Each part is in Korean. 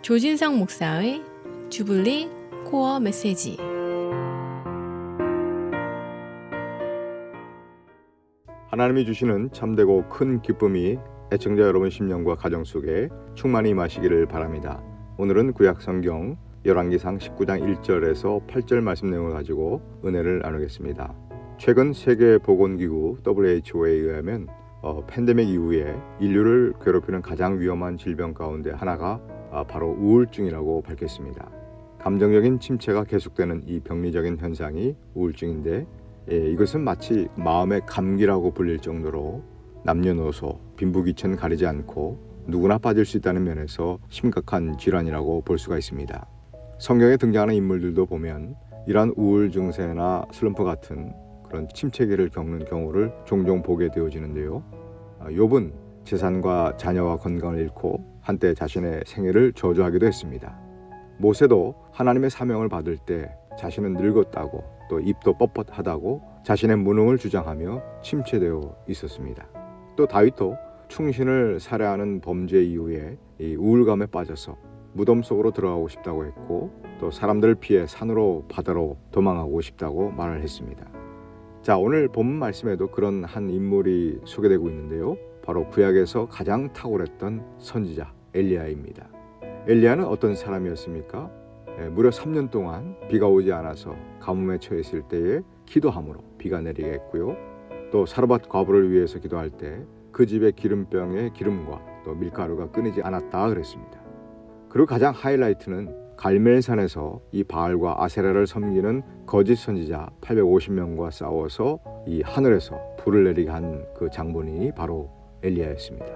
조진성 목사의 주블리 코어 메시지. 하나님이 주시는 참되고 큰 기쁨이 애청자 여러분 심령과 가정 속에 충만히 임하시기를 바랍니다. 오늘은 구약성경 열왕기상 19장 1절에서 8절 말씀 내용을 가지고 은혜를 나누겠습니다. 최근 세계보건기구 WHO에 의하면 팬데믹 이후에 인류를 괴롭히는 가장 위험한 질병 가운데 하나가 바로 우울증이라고 밝혔습니다. 감정적인 침체가 계속되는 이 병리적인 현상이 우울증인데 이것은 마치 마음의 감기라고 불릴 정도로 남녀노소, 빈부귀천 가리지 않고 누구나 빠질 수 있다는 면에서 심각한 질환이라고 볼 수가 있습니다. 성경에 등장하는 인물들도 보면 이러한 우울 증세나 슬럼프 같은 그런 침체기를 겪는 경우를 종종 보게 되어지는데요. 욥은 재산과 자녀와 건강을 잃고 한때 자신의 생애를 저주하기도 했습니다. 모세도 하나님의 사명을 받을 때 자신은 늙었다고 또 입도 뻣뻣하다고 자신의 무능을 주장하며 침체되어 있었습니다. 또 다윗도 충신을 살해하는 범죄 이후에 이 우울감에 빠져서 무덤 속으로 들어가고 싶다고 했고 또 사람들을 피해 산으로 바다로 도망하고 싶다고 말을 했습니다. 자, 오늘 본문 말씀에도 그런 한 인물이 소개되고 있는데요. 바로 구약에서 가장 탁월했던 선지자 엘리야입니다. 엘리야는 어떤 사람이었습니까? 무려 3년 동안 비가 오지 않아서 가뭄에 처했을 때에 기도함으로 비가 내리게 했고요. 또 사르밧 과부를 위해서 기도할 때 그 집의 기름병에 기름과 또 밀가루가 끊이지 않았다 그랬습니다. 그리고 가장 하이라이트는 갈멜산에서 이 바알과 아세라를 섬기는 거짓 선지자 850명과 싸워서 이 하늘에서 불을 내리게 한 그 장본인이 바로 엘리야였습니다.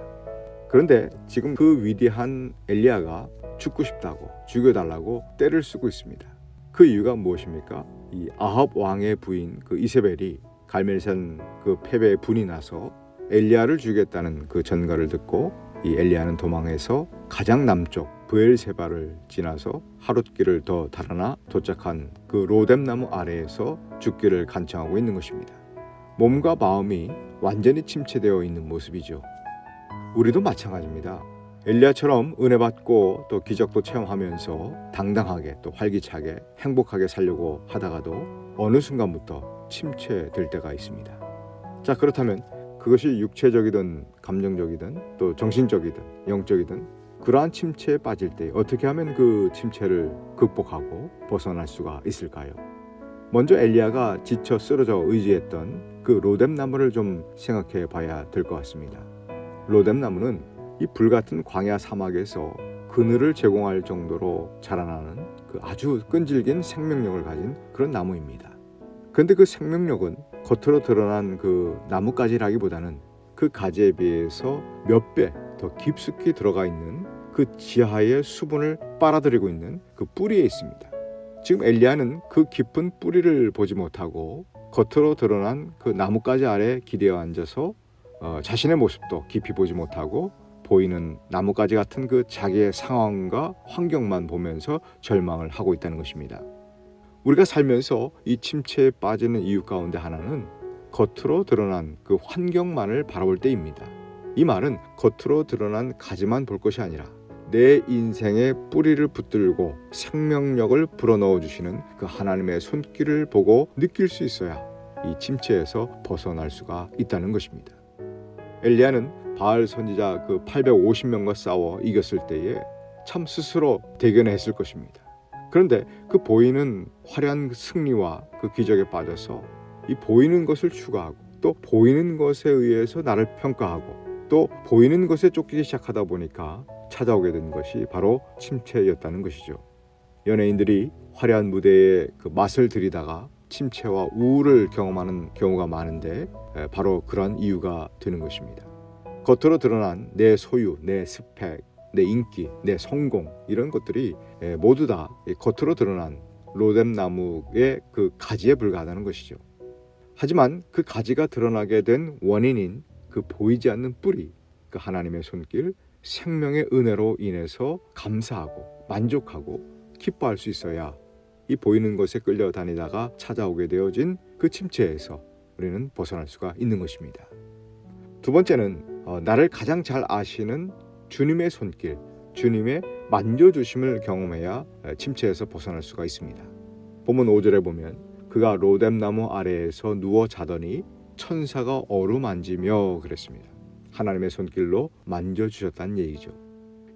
그런데 지금 그 위대한 엘리야가 죽고 싶다고 죽여달라고 떼를 쓰고 있습니다. 그 이유가 무엇입니까? 이 아합 왕의 부인 그 이세벨이 갈멜산 그 패배에 분이 나서 엘리야를 죽이겠다는 그 전가를 듣고 이 엘리야는 도망해서 가장 남쪽 브엘세바를 지나서 하룻길을 더 달아나 도착한 그 로뎀나무 아래에서 죽기를 간청하고 있는 것입니다. 몸과 마음이 완전히 침체되어 있는 모습이죠. 우리도 마찬가지입니다. 엘리야처럼 은혜 받고 또 기적도 체험하면서 당당하게 또 활기차게 행복하게 살려고 하다가도 어느 순간부터 침체될 때가 있습니다. 자, 그렇다면 그것이 육체적이든 감정적이든 또 정신적이든 영적이든 그러한 침체에 빠질 때 어떻게 하면 그 침체를 극복하고 벗어날 수가 있을까요? 먼저 엘리야가 지쳐 쓰러져 의지했던 그 로뎀나무를 좀 생각해 봐야 될 것 같습니다. 로뎀나무는 이 불같은 광야 사막에서 그늘을 제공할 정도로 자라나는 그 아주 끈질긴 생명력을 가진 그런 나무입니다. 그런데 그 생명력은 겉으로 드러난 그 나뭇가지라기보다는 그 가지에 비해서 몇 배 더 깊숙이 들어가 있는 그 지하의 수분을 빨아들이고 있는 그 뿌리에 있습니다. 지금 엘리야는 그 깊은 뿌리를 보지 못하고 겉으로 드러난 그 나뭇가지 아래 기대어 앉아서 자신의 모습도 깊이 보지 못하고 보이는 나뭇가지 같은 그 자기의 상황과 환경만 보면서 절망을 하고 있다는 것입니다. 우리가 살면서 이 침체에 빠지는 이유 가운데 하나는 겉으로 드러난 그 환경만을 바라볼 때입니다. 이 말은 겉으로 드러난 가지만 볼 것이 아니라 내 인생의 뿌리를 붙들고 생명력을 불어넣어 주시는 그 하나님의 손길을 보고 느낄 수 있어야 이 침체에서 벗어날 수가 있다는 것입니다. 엘리야는 바알 선지자 그 850명과 싸워 이겼을 때에 참 스스로 대견했을 것입니다. 그런데 그 보이는 화려한 승리와 그 기적에 빠져서 이 보이는 것을 추구하고 또 보이는 것에 의해서 나를 평가하고 또 보이는 것에 쫓기기 시작하다 보니까 찾아오게 된 것이 바로 침체였다는 것이죠. 연예인들이 화려한 무대에 그 맛을 들이다가 침체와 우울을 경험하는 경우가 많은데 바로 그런 이유가 되는 것입니다. 겉으로 드러난 내 소유, 내 스펙, 내 인기, 내 성공 이런 것들이 모두 다 겉으로 드러난 로뎀나무의 그 가지에 불과하다는 것이죠. 하지만 그 가지가 드러나게 된 원인인 그 보이지 않는 뿌리, 그 하나님의 손길, 생명의 은혜로 인해서 감사하고 만족하고 기뻐할 수 있어야 이 보이는 것에 끌려다니다가 찾아오게 되어진 그 침체에서 우리는 벗어날 수가 있는 것입니다. 두 번째는 나를 가장 잘 아시는 주님의 손길, 주님의 만져주심을 경험해야 침체에서 벗어날 수가 있습니다. 본문 5절에 보면 그가 로뎀나무 아래에서 누워 자더니 천사가 어루만지며 그랬습니다. 하나님의 손길로 만져주셨다는 얘기죠.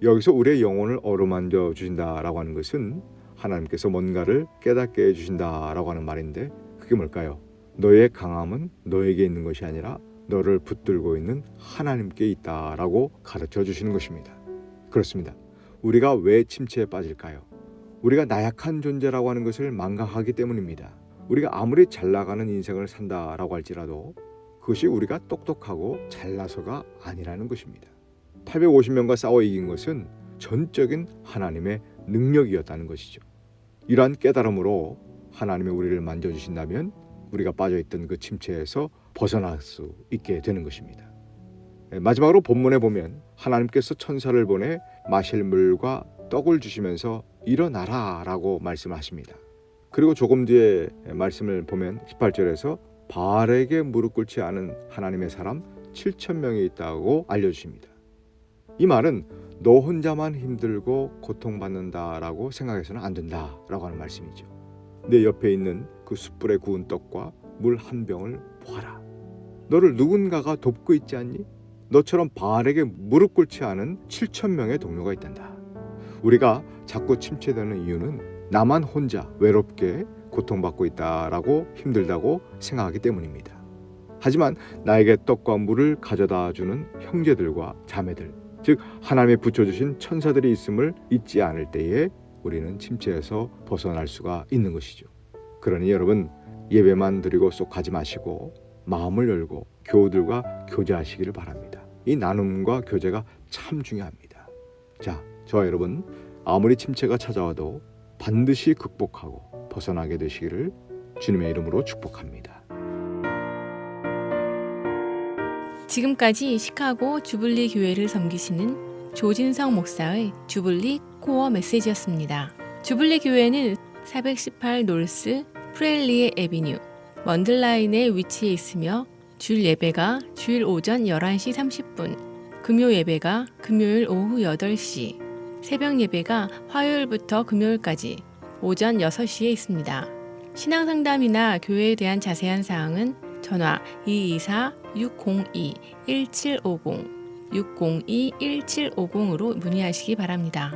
여기서 우리의 영혼을 어루만져 주신다라고 하는 것은 하나님께서 뭔가를 깨닫게 해주신다라고 하는 말인데 그게 뭘까요? 너의 강함은 너에게 있는 것이 아니라 너를 붙들고 있는 하나님께 있다라고 가르쳐 주시는 것입니다. 그렇습니다. 우리가 왜 침체에 빠질까요? 우리가 나약한 존재라고 하는 것을 망각하기 때문입니다. 우리가 아무리 잘 나가는 인생을 산다라고 할지라도 그것이 우리가 똑똑하고 잘나서가 아니라는 것입니다. 850명과 싸워 이긴 것은 전적인 하나님의 능력이었다는 것이죠. 이러한 깨달음으로 하나님이 우리를 만져주신다면 우리가 빠져있던 그 침체에서 벗어날 수 있게 되는 것입니다. 마지막으로 본문에 보면 하나님께서 천사를 보내 마실 물과 떡을 주시면서 일어나라 라고 말씀하십니다. 그리고 조금 뒤에 말씀을 보면 18절에서 바알에게 무릎 꿇지 않은 하나님의 사람 7,000명이 있다고 알려주십니다. 이 말은 너 혼자만 힘들고 고통받는다라고 생각해서는 안 된다라고 하는 말씀이죠. 내 옆에 있는 그 숯불에 구운 떡과 물 한 병을 보아라. 너를 누군가가 돕고 있지 않니? 너처럼 바알에게 무릎 꿇지 않은 7,000명의 동료가 있단다. 우리가 자꾸 침체되는 이유는 나만 혼자 외롭게 고통받고 있다라고 힘들다고 생각하기 때문입니다. 하지만 나에게 떡과 물을 가져다 주는 형제들과 자매들, 즉 하나님이 붙여주신 천사들이 있음을 잊지 않을 때에 우리는 침체에서 벗어날 수가 있는 것이죠. 그러니 여러분 예배만 드리고 쏙 가지 마시고 마음을 열고 교우들과 교제하시기를 바랍니다. 이 나눔과 교제가 참 중요합니다. 자, 저와 여러분 아무리 침체가 찾아와도 반드시 극복하고 벗어나게 되시기를 주님의 이름으로 축복합니다. 지금까지 시카고 주블리 교회를 섬기시는 조진성 목사의 주블리 코어 메시지였습니다. 주블리 교회는 418 노스 프렐리에 에비뉴 먼들라인에 위치해 있으며 주일 예배가 주일 오전 11시 30분, 금요 예배가 금요일 오후 8시, 새벽 예배가 화요일부터 금요일까지 오전 6시에 있습니다. 신앙상담이나 교회에 대한 자세한 사항은 전화 224-602-1750, 602-1750으로 문의하시기 바랍니다.